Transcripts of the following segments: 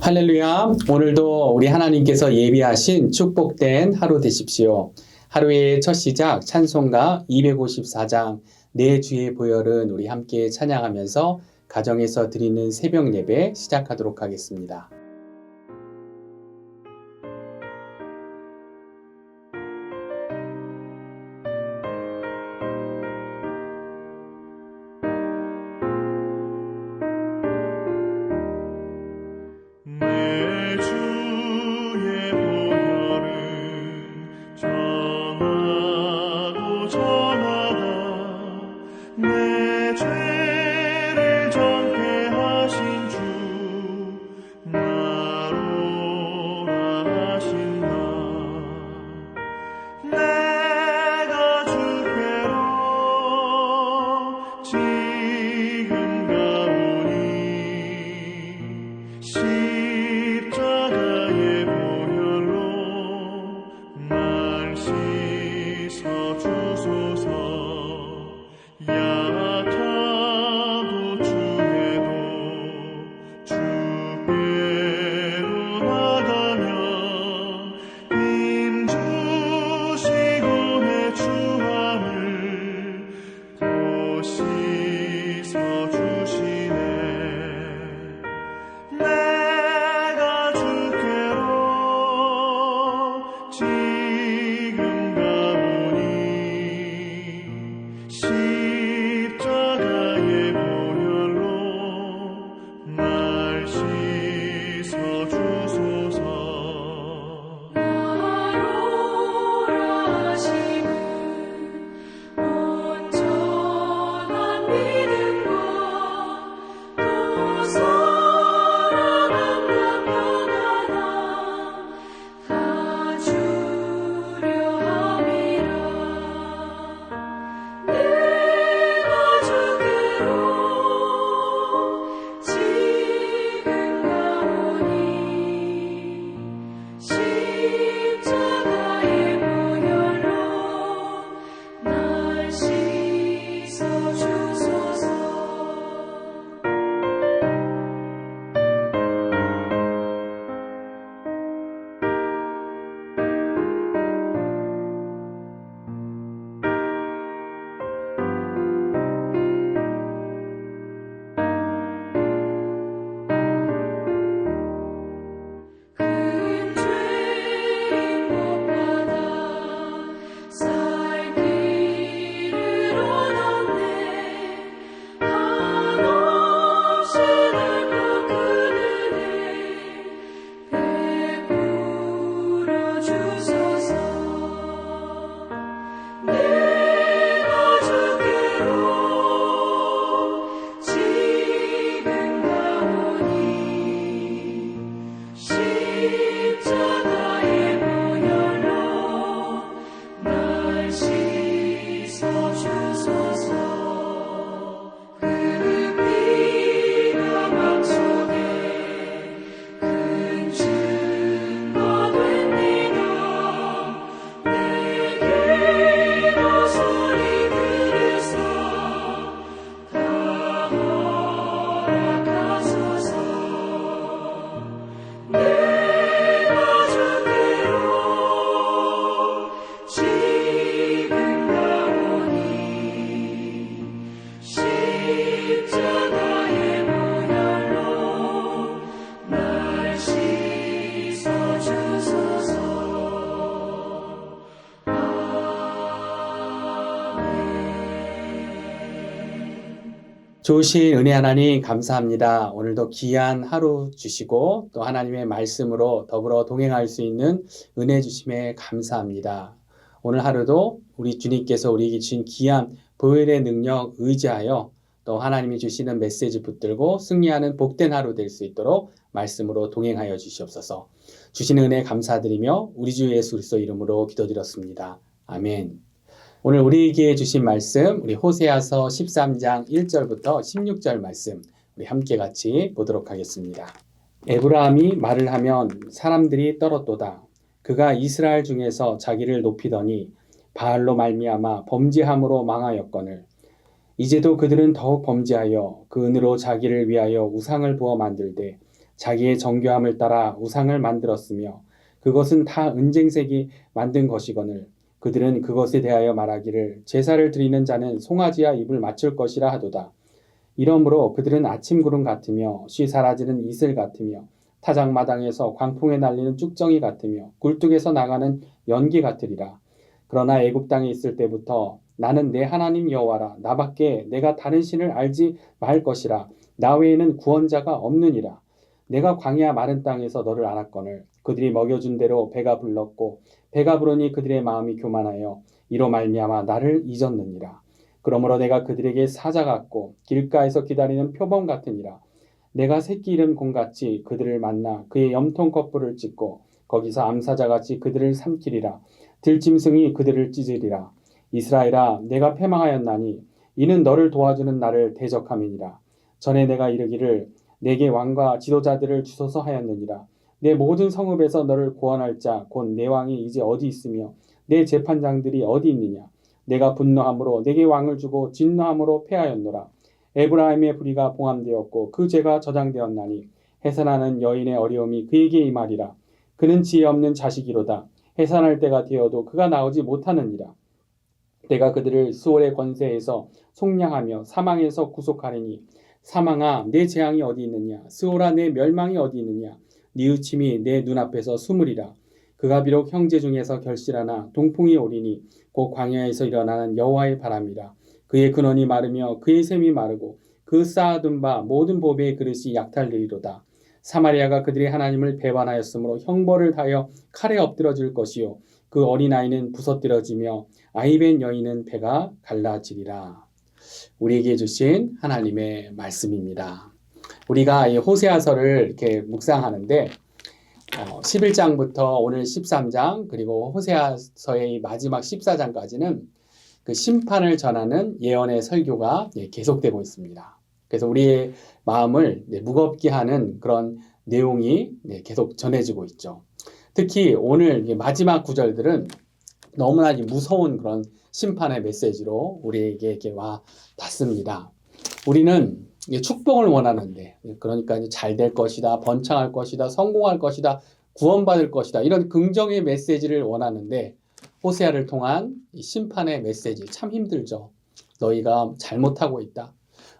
할렐루야. 오늘도 우리 하나님께서 예비하신 축복된 하루 되십시오. 하루의 첫 시작 찬송가 254장 내 주의 보혈은 우리 함께 찬양하면서 가정에서 드리는 새벽 예배 시작하도록 하겠습니다. 좋으신 은혜 하나님 감사합니다. 오늘도 귀한 하루 주시고 또 하나님의 말씀으로 더불어 동행할 수 있는 은혜 주심에 감사합니다. 오늘 하루도 우리 주님께서 우리에게 주신 귀한 보혈의 능력 의지하여 또 하나님이 주시는 메시지 붙들고 승리하는 복된 하루 될 수 있도록 말씀으로 동행하여 주시옵소서. 주신 은혜 감사드리며 우리 주 예수 그리스도 이름으로 기도드렸습니다. 아멘. 오늘 우리에게 주신 말씀 우리 호세아서 13장 1절부터 16절 말씀 우리 함께 같이 보도록 하겠습니다. 에브라함이 말을 하면 사람들이 떨었도다. 그가 이스라엘 중에서 자기를 높이더니 바알로 말미암아 범죄함으로 망하였거늘 이제도 그들은 더욱 범죄하여 그 은으로 자기를 위하여 우상을 부어 만들되 자기의 정교함을 따라 우상을 만들었으며 그것은 다 은쟁색이 만든 것이거늘 그들은 그것에 대하여 말하기를 제사를 드리는 자는 송아지와 입을 맞출 것이라 하도다. 이러므로 그들은 아침 구름 같으며 쉬 사라지는 이슬 같으며 타작마당에서 광풍에 날리는 쭉정이 같으며 굴뚝에서 나가는 연기 같으리라. 그러나 애굽 땅에 있을 때부터 나는 내 하나님 여호와라. 나밖에 내가 다른 신을 알지 말 것이라. 나 외에는 구원자가 없느니라. 내가 광야 마른 땅에서 너를 알았거늘 그들이 먹여준 대로 배가 불렀고 배가 부르니 그들의 마음이 교만하여 이로 말미암아 나를 잊었느니라. 그러므로 내가 그들에게 사자 같고 길가에서 기다리는 표범 같으니라. 내가 새끼 잃은 곰같이 그들을 만나 그의 염통 겉불을 찢고 거기서 암사자같이 그들을 삼키리라. 들짐승이 그들을 찢으리라. 이스라엘아 내가 패망하였나니 이는 너를 도와주는 나를 대적함이니라. 전에 내가 이르기를 내게 왕과 지도자들을 주소서 하였느니라. 내 모든 성읍에서 너를 구원할 자 곧 내 왕이 이제 어디 있으며 내 재판장들이 어디 있느냐. 내가 분노함으로 내게 왕을 주고 진노함으로 패하였노라. 에브라임의 불의가 봉함되었고 그 죄가 저장되었나니 해산하는 여인의 어려움이 그에게 임하리라. 그는 지혜 없는 자식이로다. 해산할 때가 되어도 그가 나오지 못하느니라. 내가 그들을 수월의 권세에서 속량하며 사망에서 구속하리니 사망아 내 재앙이 어디 있느냐. 스올아 내 멸망이 어디 있느냐. 뉘우침이 내 눈앞에서 숨으리라. 그가 비록 형제 중에서 결실하나 동풍이 오리니 곧 광야에서 일어나는 여호와의 바람이라. 그의 근원이 마르며 그의 샘이 마르고 그 쌓아둔 바 모든 보배의 그릇이 약탈되리로다. 사마리아가 그들의 하나님을 배반하였으므로 형벌을 하여 칼에 엎드러질 것이요 그 어린아이는 부서뜨려지며 아이벤 여인은 배가 갈라지리라. 우리에게 주신 하나님의 말씀입니다. 우리가 이 호세아서를 이렇게 묵상하는데 11장부터 오늘 13장 그리고 호세아서의 마지막 14장까지는 그 심판을 전하는 예언의 설교가 계속되고 있습니다. 그래서 우리의 마음을 무겁게 하는 그런 내용이 계속 전해지고 있죠. 특히 오늘 마지막 구절들은 너무나 무서운 그런 심판의 메시지로 우리에게 이렇게 와 닿습니다. 우리는 축복을 원하는데, 그러니까 잘 될 것이다, 번창할 것이다, 성공할 것이다, 구원받을 것이다, 이런 긍정의 메시지를 원하는데 호세아를 통한 이 심판의 메시지 참 힘들죠. 너희가 잘못하고 있다.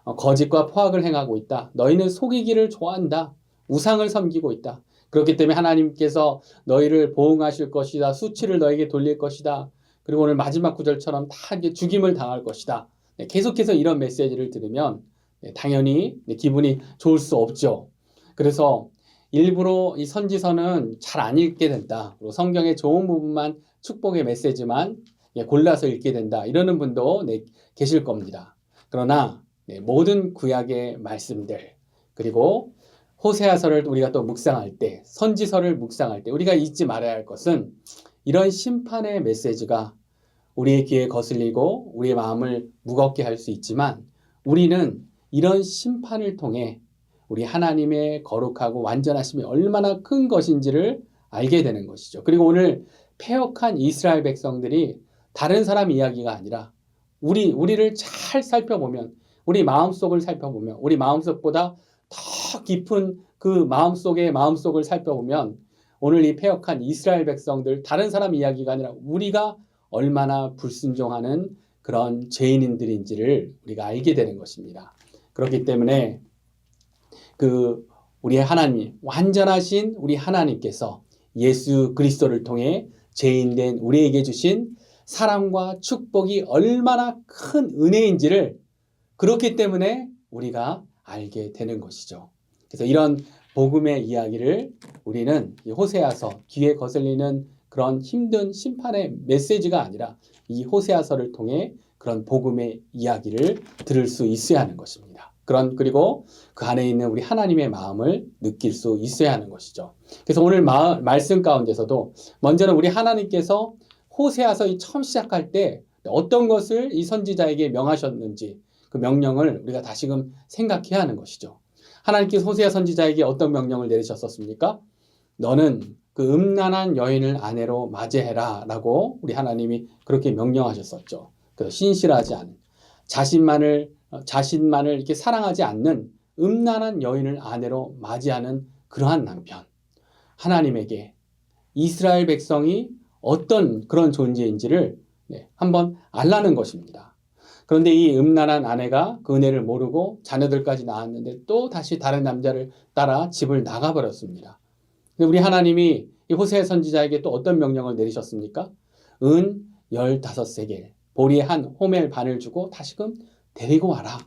거짓과 포악을 행하고 있다. 너희는 속이기를 좋아한다. 우상을 섬기고 있다. 그렇기 때문에 하나님께서 너희를 보응하실 것이다. 수치를 너에게 돌릴 것이다. 그리고 오늘 마지막 구절처럼 다 이제 죽임을 당할 것이다. 계속해서 이런 메시지를 들으면 당연히 기분이 좋을 수 없죠. 그래서 일부러 이 선지서는 잘 안 읽게 된다. 그리고 성경의 좋은 부분만 축복의 메시지만 골라서 읽게 된다. 이러는 분도 계실 겁니다. 그러나 모든 구약의 말씀들 그리고 호세아서를 우리가 또 묵상할 때 선지서를 묵상할 때 우리가 잊지 말아야 할 것은 이런 심판의 메시지가 우리의 귀에 거슬리고 우리의 마음을 무겁게 할 수 있지만 우리는 이런 심판을 통해 우리 하나님의 거룩하고 완전하심이 얼마나 큰 것인지를 알게 되는 것이죠. 그리고 오늘 패역한 이스라엘 백성들이 다른 사람 이야기가 아니라 우리를 잘 살펴보면 우리 마음속을 살펴보면 우리 마음속보다 더 깊은 그 마음속을 살펴보면 오늘 이 패역한 이스라엘 백성들 다른 사람 이야기가 아니라 우리가 얼마나 불순종하는 그런 죄인들인지를 우리가 알게 되는 것입니다. 그렇기 때문에 우리의 하나님, 완전하신 우리 하나님께서 예수 그리스도를 통해 죄인된 우리에게 주신 사랑과 축복이 얼마나 큰 은혜인지를 그렇기 때문에 우리가 알게 되는 것이죠. 그래서 이런 복음의 이야기를 우리는 이 호세아서 귀에 거슬리는 그런 힘든 심판의 메시지가 아니라 이 호세아서를 통해 그런 복음의 이야기를 들을 수 있어야 하는 것입니다. 그리고 그 안에 있는 우리 하나님의 마음을 느낄 수 있어야 하는 것이죠. 그래서 오늘 말씀 가운데서도 먼저는 우리 하나님께서 호세아서 처음 시작할 때 어떤 것을 이 선지자에게 명하셨는지 그 명령을 우리가 다시금 생각해야 하는 것이죠. 하나님께서 호세아 선지자에게 어떤 명령을 내리셨었습니까? 너는 그 음란한 여인을 아내로 맞이해라 라고 우리 하나님이 그렇게 명령하셨었죠. 그래서 신실하지 않은 자신만을 이렇게 사랑하지 않는 음란한 여인을 아내로 맞이하는 그러한 남편, 하나님에게 이스라엘 백성이 어떤 그런 존재인지를 한번 알라는 것입니다. 그런데 이 음란한 아내가 그 은혜를 모르고 자녀들까지 낳았는데 또 다시 다른 남자를 따라 집을 나가버렸습니다. 근데 우리 하나님이 이 호세아 선지자에게 또 어떤 명령을 내리셨습니까? 은 15세겔, 보리 한 호멜 반을 주고 다시금 데리고 와라.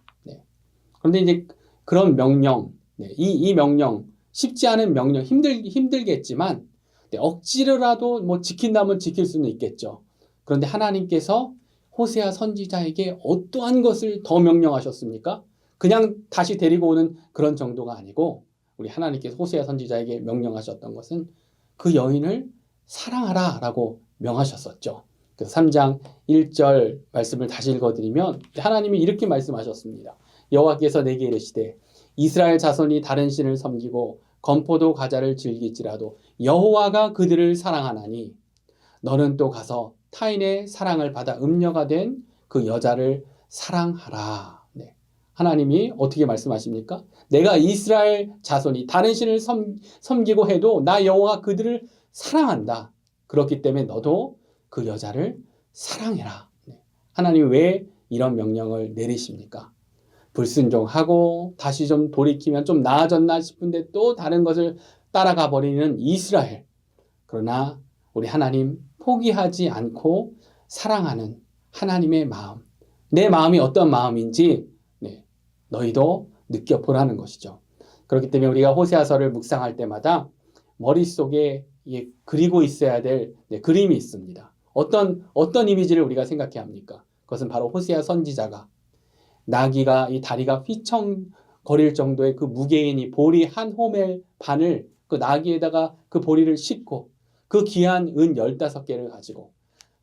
그런데 이제 그런 명령, 이 명령, 쉽지 않은 명령, 힘들겠지만, 억지로라도 뭐 지킨다면 지킬 수는 있겠죠. 그런데 하나님께서 호세아 선지자에게 어떠한 것을 더 명령하셨습니까? 그냥 다시 데리고 오는 그런 정도가 아니고, 우리 하나님께서 호세아 선지자에게 명령하셨던 것은 그 여인을 사랑하라 라고 명하셨었죠. 그래서 3장 1절 말씀을 다시 읽어드리면 하나님이 이렇게 말씀하셨습니다. 여호와께서 내게 이르시되 이스라엘 자손이 다른 신을 섬기고 건포도 과자를 즐길지라도 여호와가 그들을 사랑하나니 너는 또 가서 타인의 사랑을 받아 음녀가 된 그 여자를 사랑하라. 하나님이 어떻게 말씀하십니까? 내가 이스라엘 자손이 다른 신을 섬기고 해도 나 여호와가 그들을 사랑한다. 그렇기 때문에 너도 그 여자를 사랑해라. 하나님이 왜 이런 명령을 내리십니까? 불순종하고 다시 좀 돌이키면 좀 나아졌나 싶은데 또 다른 것을 따라가 버리는 이스라엘. 그러나 우리 하나님 포기하지 않고 사랑하는 하나님의 마음. 내 마음이 어떤 마음인지 너희도 느껴보라는 것이죠. 그렇기 때문에 우리가 호세아서를 묵상할 때마다 머릿속에 그리고 있어야 될 그림이 있습니다. 어떤 이미지를 우리가 생각해야 합니까? 그것은 바로 호세아 선지자가 나귀가 이 다리가 휘청거릴 정도의 그 무게인 이 보리 한 호멜 반을 그 나귀에다가 그 보리를 싣고 그 귀한 은 15개를 가지고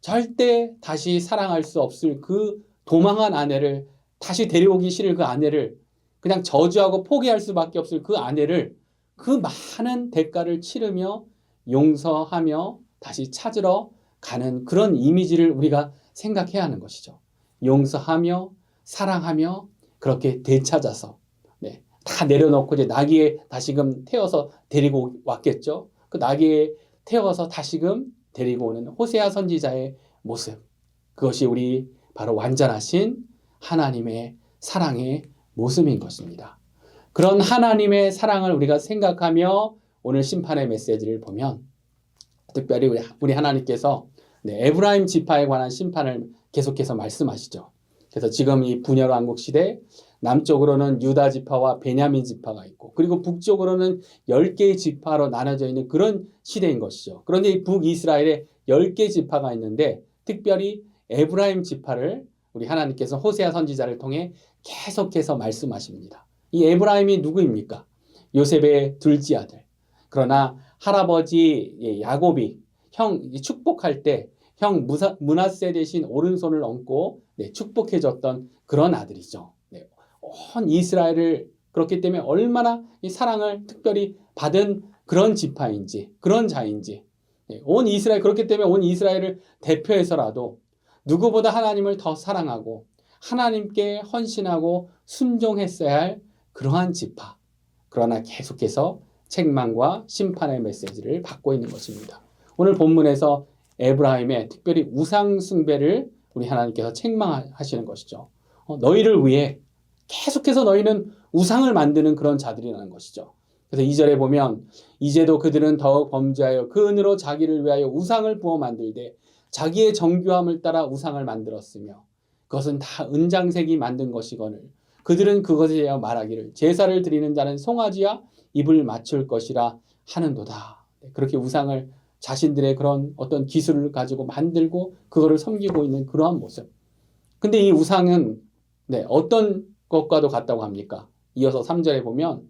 절대 다시 사랑할 수 없을 그 도망한 아내를 다시 데려오기 싫을 그 아내를 그냥 저주하고 포기할 수밖에 없을 그 아내를 그 많은 대가를 치르며 용서하며 다시 찾으러 가는 그런 이미지를 우리가 생각해야 하는 것이죠. 용서하며 사랑하며 그렇게 되찾아서 다 내려놓고 이제 나귀에 다시금 태워서 데리고 왔겠죠. 그 나귀에 태워서 다시금 데리고 오는 호세아 선지자의 모습, 그것이 우리 바로 완전하신 하나님의 사랑의 모습인 것입니다. 그런 하나님의 사랑을 우리가 생각하며 오늘 심판의 메시지를 보면 특별히 우리 하나님께서 에브라임 지파에 관한 심판을 계속해서 말씀하시죠. 그래서 지금 이 분열 왕국 시대 남쪽으로는 유다 지파와 베냐민 지파가 있고 그리고 북쪽으로는 10개의 지파로 나눠져 있는 그런 시대인 것이죠. 그런데 이 북이스라엘에 10개 지파가 있는데 특별히 에브라임 지파를 우리 하나님께서 호세아 선지자를 통해 계속해서 말씀하십니다. 이 에브라임이 누구입니까? 요셉의 둘째 아들. 그러나 할아버지 야곱이 형 축복할 때 형 므낫세 대신 오른손을 얹고 축복해줬던 그런 아들이죠. 온 이스라엘을 그렇기 때문에 얼마나 이 사랑을 특별히 받은 그런 지파인지 그런 자인지 온 이스라엘 그렇기 때문에 온 이스라엘을 대표해서라도 누구보다 하나님을 더 사랑하고 하나님께 헌신하고 순종했어야 할 그러한 지파. 그러나 계속해서 책망과 심판의 메시지를 받고 있는 것입니다. 오늘 본문에서 에브라임의 특별히 우상 숭배를 우리 하나님께서 책망하시는 것이죠. 너희를 위해 계속해서 너희는 우상을 만드는 그런 자들이라는 것이죠. 그래서 2절에 보면 이제도 그들은 더욱 범죄하여 그 은으로 자기를 위하여 우상을 부어 만들되 자기의 정교함을 따라 우상을 만들었으며 그것은 다 은장색이 만든 것이거늘 그들은 그것에 대하여 말하기를 제사를 드리는 자는 송아지와 입을 맞출 것이라 하는도다. 그렇게 우상을 자신들의 그런 어떤 기술을 가지고 만들고 그거를 섬기고 있는 그러한 모습. 근데 이 우상은 어떤 것과도 같다고 합니까? 이어서 3절에 보면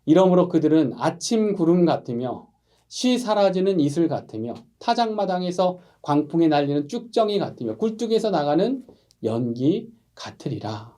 이러므로 그들은 아침 구름 같으며 쉬 사라지는 이슬 같으며 타작마당에서 광풍에 날리는 쭉정이 같으며 굴뚝에서 나가는 연기 같으리라.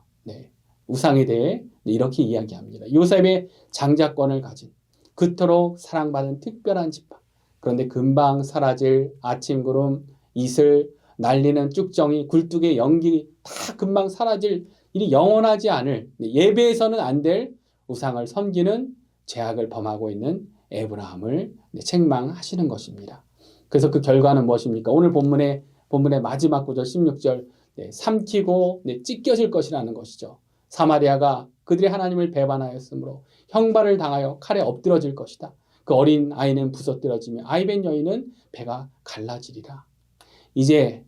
우상에 대해 이렇게 이야기합니다. 요셉의 장자권을 가진 그토록 사랑받은 특별한 지파. 그런데 금방 사라질 아침 구름, 이슬, 날리는 쭉정이, 굴뚝의 연기 다 금방 사라질 일이 영원하지 않을 예배에서는 안 될 우상을 섬기는 죄악을 범하고 있는 에브라함을 책망하시는 것입니다. 그래서 그 결과는 무엇입니까? 오늘 본문의 마지막 구절 16절 삼키고 찢겨질 것이라는 것이죠. 사마리아가 그들의 하나님을 배반하였으므로 형벌을 당하여 칼에 엎드러질 것이다. 그 어린 아이는 부서뜨려지며 아이벤 여인은 배가 갈라지리라. 이제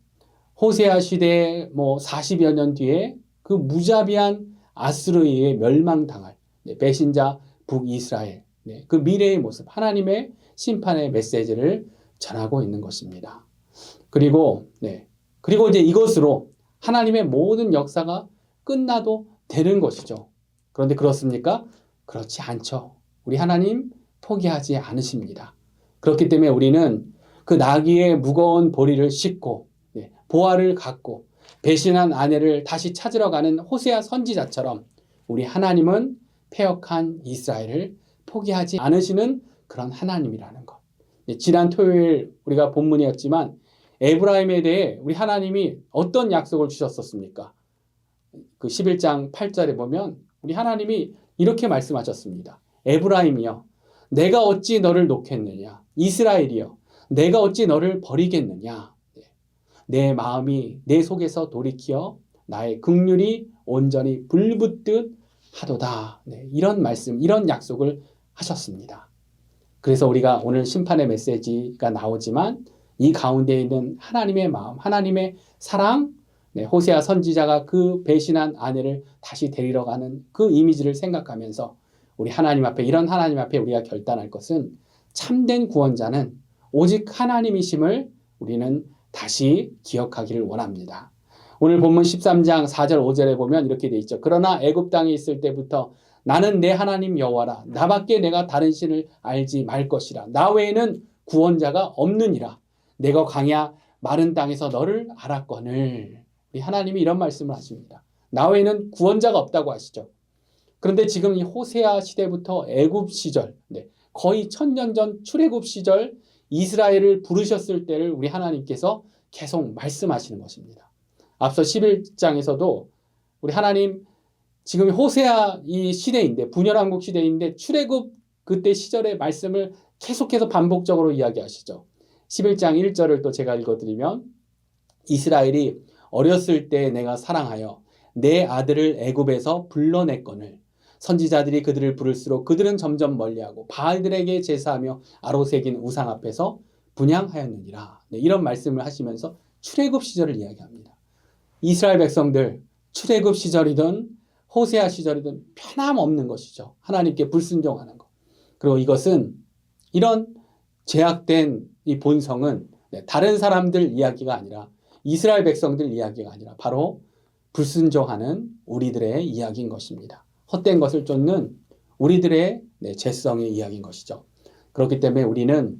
호세아 시대의 40여 년 뒤에 그 무자비한 아수르에 의해 멸망당할 배신자 북이스라엘, 그 미래의 모습, 하나님의 심판의 메시지를 전하고 있는 것입니다. 그리고 이제 이것으로 하나님의 모든 역사가 끝나도 되는 것이죠. 그런데 그렇습니까? 그렇지 않죠. 우리 하나님 포기하지 않으십니다. 그렇기 때문에 우리는 그 나귀의 무거운 보리를 싣고 보화를 갖고 배신한 아내를 다시 찾으러 가는 호세아 선지자처럼 우리 하나님은 패역한 이스라엘을 포기하지 않으시는 그런 하나님이라는 것. 지난 토요일 우리가 본문이었지만 에브라임에 대해 우리 하나님이 어떤 약속을 주셨었습니까? 그 11장 8절에 보면 우리 하나님이 이렇게 말씀하셨습니다. 에브라임이여, 내가 어찌 너를 놓겠느냐? 이스라엘이여, 내가 어찌 너를 버리겠느냐? 내 마음이 내 속에서 돌이키어 나의 긍휼이 온전히 불붙듯 하도다. 이런 말씀, 이런 약속을 하셨습니다. 그래서 우리가 오늘 심판의 메시지가 나오지만 이 가운데 있는 하나님의 마음, 하나님의 사랑, 호세아 선지자가 그 배신한 아내를 다시 데리러 가는 그 이미지를 생각하면서 우리 하나님 앞에, 이런 하나님 앞에 우리가 결단할 것은 참된 구원자는 오직 하나님이심을 우리는 다시 기억하기를 원합니다. 오늘 본문 13장 4절 5절에 보면 이렇게 돼 있죠. 그러나 애굽 땅에 있을 때부터 나는 내 하나님 여호와라. 나밖에 내가 다른 신을 알지 말 것이라. 나 외에는 구원자가 없느니라. 내가 광야 마른 땅에서 너를 알았거늘. 우리 하나님이 이런 말씀을 하십니다. 나 외에는 구원자가 없다고 하시죠. 그런데 지금 이 호세아 시대부터 애굽 시절, 거의 1000년 전 출애굽 시절 이스라엘을 부르셨을 때를 우리 하나님께서 계속 말씀하시는 것입니다. 앞서 11장에서도 우리 하나님 지금 호세아 이 시대인데, 분열왕국 시대인데 출애굽 그때 시절의 말씀을 계속해서 반복적으로 이야기하시죠. 11장 1절을 또 제가 읽어드리면 이스라엘이 어렸을 때 내가 사랑하여 내 아들을 애굽에서 불러냈거늘 선지자들이 그들을 부를수록 그들은 점점 멀리하고 바알들에게 제사하며 아로새긴 우상 앞에서 분향하였느니라. 이런 말씀을 하시면서 출애굽 시절을 이야기합니다. 이스라엘 백성들 출애굽 시절이든 호세아 시절이든 변함없는 것이죠. 하나님께 불순종하는 것. 그리고 이것은 이런 제약된 이 본성은 다른 사람들 이야기가 아니라 이스라엘 백성들 이야기가 아니라 바로 불순종하는 우리들의 이야기인 것입니다. 헛된 것을 쫓는 우리들의 죄성의 이야기인 것이죠. 그렇기 때문에 우리는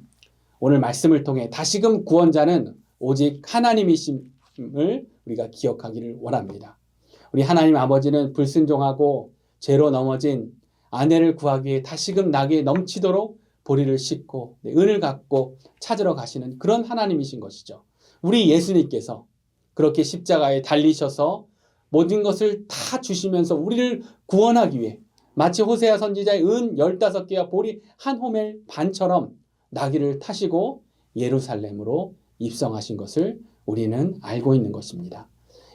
오늘 말씀을 통해 다시금 구원자는 오직 하나님이심을 우리가 기억하기를 원합니다. 우리 하나님 아버지는 불순종하고 죄로 넘어진 아내를 구하기 위해 다시금 나귀에 넘치도록 보리를 싣고 은을 갖고 찾으러 가시는 그런 하나님이신 것이죠. 우리 예수님께서 그렇게 십자가에 달리셔서 모든 것을 다 주시면서 우리를 구원하기 위해 마치 호세아 선지자의 은 15개와 보리 한 호멜 반처럼 나귀를 타시고 예루살렘으로 입성하신 것을 우리는 알고 있는 것입니다.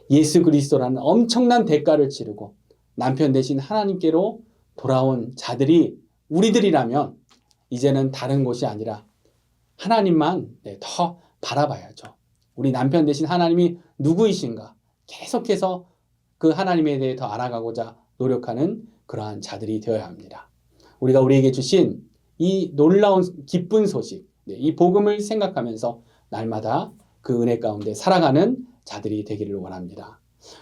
예수 그리스도라는 엄청난 대가를 치르고 남편 되신 하나님께로 돌아온 자들이 우리들이라면 이제는 다른 곳이 아니라 하나님만 더 바라봐야죠. 우리 남편 되신 하나님이 누구이신가 계속해서 그 하나님에 대해 더 알아가고자 노력하는 그러한 자들이 되어야 합니다. 우리가 우리에게 주신 이 놀라운 기쁜 소식, 이 복음을 생각하면서 날마다 그 은혜 가운데 살아가는 자들이 되기를 원합니다.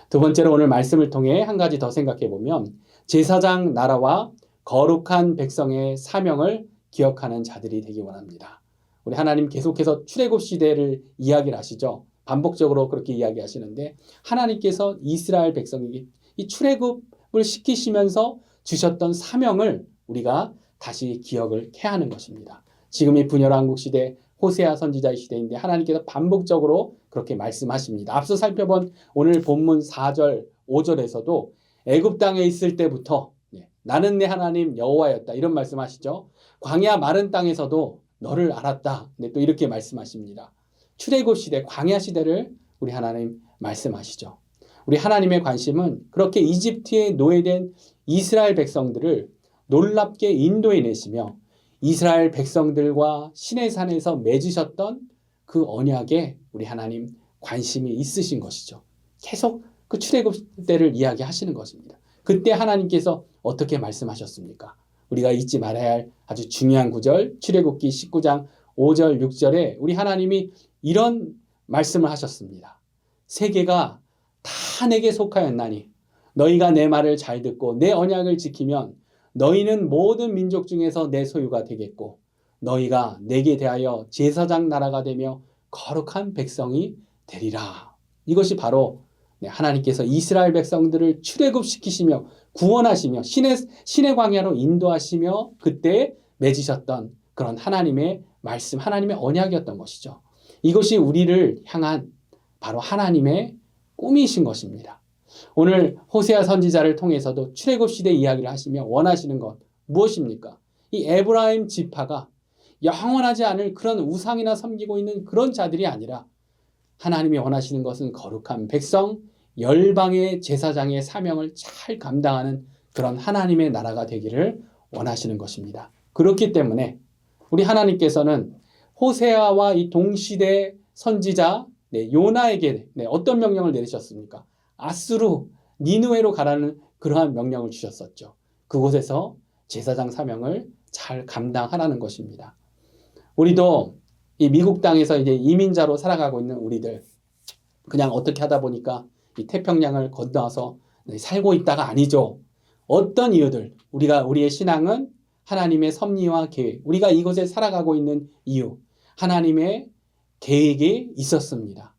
두 번째로 오늘 말씀을 통해 한 가지 더 생각해 보면 제사장 나라와 거룩한 백성의 사명을 기억하는 자들이 되기 원합니다. 우리 하나님 계속해서 출애굽 시대를 이야기를 하시죠. 반복적으로 그렇게 이야기하시는데 하나님께서 이스라엘 백성에게 이 출애굽을 시키시면서 주셨던 사명을 우리가 다시 기억을 해야 하는 것입니다. 지금 이 분열왕국 시대 호세아 선지자의 시대인데 하나님께서 반복적으로 그렇게 말씀하십니다. 앞서 살펴본 오늘 본문 4절 5절에서도 애굽 땅에 있을 때부터 나는 내 하나님 여호와였다 이런 말씀하시죠. 광야 마른 땅에서도 너를 알았다. 네, 또 이렇게 말씀하십니다. 출애굽 시대, 광야 시대를 우리 하나님 말씀하시죠. 우리 하나님의 관심은 그렇게 이집트에 노예된 이스라엘 백성들을 놀랍게 인도해 내시며 이스라엘 백성들과 시내산에서 맺으셨던 그 언약에 우리 하나님 관심이 있으신 것이죠. 계속 그 출애굽 때를 이야기하시는 것입니다. 그때 하나님께서 어떻게 말씀하셨습니까? 우리가 잊지 말아야 할 아주 중요한 구절, 출애굽기 19장 5절 6절에 우리 하나님이 이런 말씀을 하셨습니다. 세계가 다 내게 속하였나니 너희가 내 말을 잘 듣고 내 언약을 지키면 너희는 모든 민족 중에서 내 소유가 되겠고 너희가 내게 대하여 제사장 나라가 되며 거룩한 백성이 되리라. 이것이 바로 하나님께서 이스라엘 백성들을 출애굽시키시며 구원하시며 신의 광야로 인도하시며 그때 맺으셨던 그런 하나님의 말씀, 하나님의 언약이었던 것이죠. 이것이 우리를 향한 바로 하나님의 꿈이신 것입니다. 오늘 호세아 선지자를 통해서도 출애굽 시대 이야기를 하시며 원하시는 것 무엇입니까? 이 에브라임 지파가 영원하지 않을 그런 우상이나 섬기고 있는 그런 자들이 아니라 하나님이 원하시는 것은 거룩한 백성, 열방의 제사장의 사명을 잘 감당하는 그런 하나님의 나라가 되기를 원하시는 것입니다. 그렇기 때문에 우리 하나님께서는 호세아와 이 동시대 선지자 요나에게 어떤 명령을 내리셨습니까? 아수르, 니느웨로 가라는 그러한 명령을 주셨었죠. 그곳에서 제사장 사명을 잘 감당하라는 것입니다. 우리도 이 미국 땅에서 이제 이민자로 살아가고 있는 우리들, 그냥 어떻게 하다 보니까 이 태평양을 건너서 살고 있다가 아니죠. 어떤 이유들, 우리의 신앙은 하나님의 섭리와 계획, 우리가 이곳에 살아가고 있는 이유, 하나님의 계획이 있었습니다.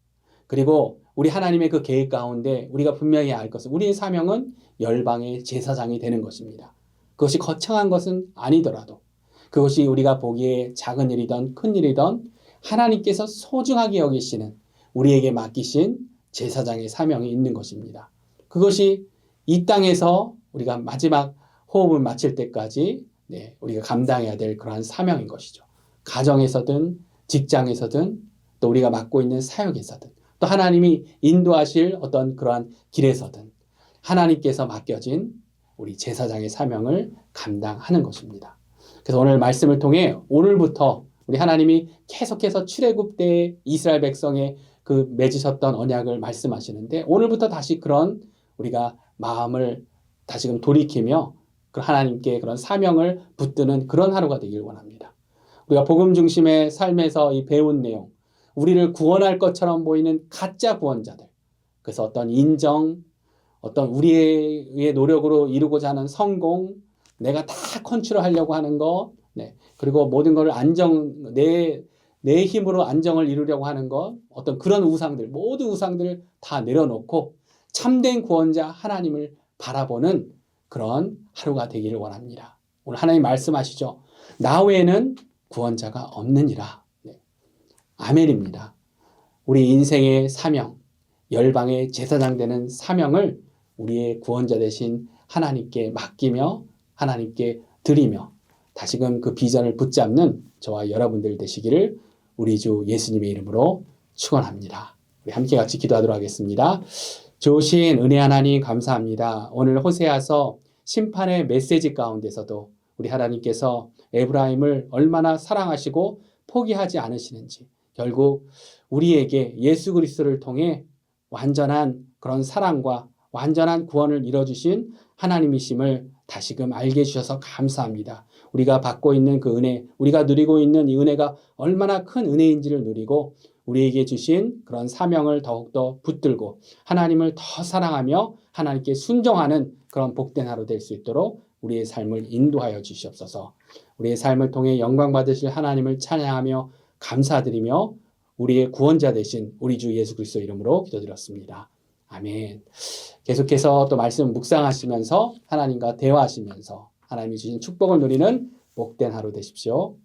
그리고 우리 하나님의 그 계획 가운데 우리가 분명히 알 것은 우리의 사명은 열방의 제사장이 되는 것입니다. 그것이 거창한 것은 아니더라도 그것이 우리가 보기에 작은 일이든 큰 일이든 하나님께서 소중하게 여기시는 우리에게 맡기신 제사장의 사명이 있는 것입니다. 그것이 이 땅에서 우리가 마지막 호흡을 마칠 때까지 우리가 감당해야 될 그러한 사명인 것이죠. 가정에서든 직장에서든 또 우리가 맡고 있는 사역에서든 또 하나님이 인도하실 어떤 그러한 길에서든 하나님께서 맡겨진 우리 제사장의 사명을 감당하는 것입니다. 그래서 오늘 말씀을 통해 오늘부터 우리 하나님이 계속해서 출애굽 때 이스라엘 백성의 그 맺으셨던 언약을 말씀하시는데 오늘부터 다시 그런 우리가 마음을 다시금 돌이키며 그 하나님께 그런 사명을 붙드는 그런 하루가 되길 원합니다. 우리가 복음 중심의 삶에서 이 배운 내용, 우리를 구원할 것처럼 보이는 가짜 구원자들, 그래서 어떤 인정, 어떤 우리의 노력으로 이루고자 하는 성공, 내가 다 컨트롤하려고 하는 것, 그리고 모든 걸 내 힘으로 안정을 이루려고 하는 것, 어떤 그런 우상들, 모든 우상들을 다 내려놓고 참된 구원자 하나님을 바라보는 그런 하루가 되기를 원합니다. 오늘 하나님 말씀하시죠. 나 외에는 구원자가 없느니라. 아멘입니다. 우리 인생의 사명, 열방의 제사장 되는 사명을 우리의 구원자 되신 하나님께 맡기며 하나님께 드리며 다시금 그 비전을 붙잡는 저와 여러분들 되시기를 우리 주 예수님의 이름으로 축원합니다. 우리 함께 같이 기도하도록 하겠습니다. 좋으신 은혜 하나님 감사합니다. 오늘 호세아서 심판의 메시지 가운데서도 우리 하나님께서 에브라임을 얼마나 사랑하시고 포기하지 않으시는지 결국 우리에게 예수 그리스도를 통해 완전한 그런 사랑과 완전한 구원을 이뤄주신 하나님이심을 다시금 알게 해주셔서 감사합니다. 우리가 받고 있는 그 은혜, 우리가 누리고 있는 이 은혜가 얼마나 큰 은혜인지를 누리고 우리에게 주신 그런 사명을 더욱더 붙들고 하나님을 더 사랑하며 하나님께 순종하는 그런 복된 하루 될 수 있도록 우리의 삶을 인도하여 주시옵소서. 우리의 삶을 통해 영광 받으실 하나님을 찬양하며 감사드리며 우리의 구원자 되신 우리 주 예수 그리스도 이름으로 기도드렸습니다. 아멘. 계속해서 또 말씀 묵상하시면서 하나님과 대화하시면서 하나님이 주신 축복을 누리는 복된 하루 되십시오.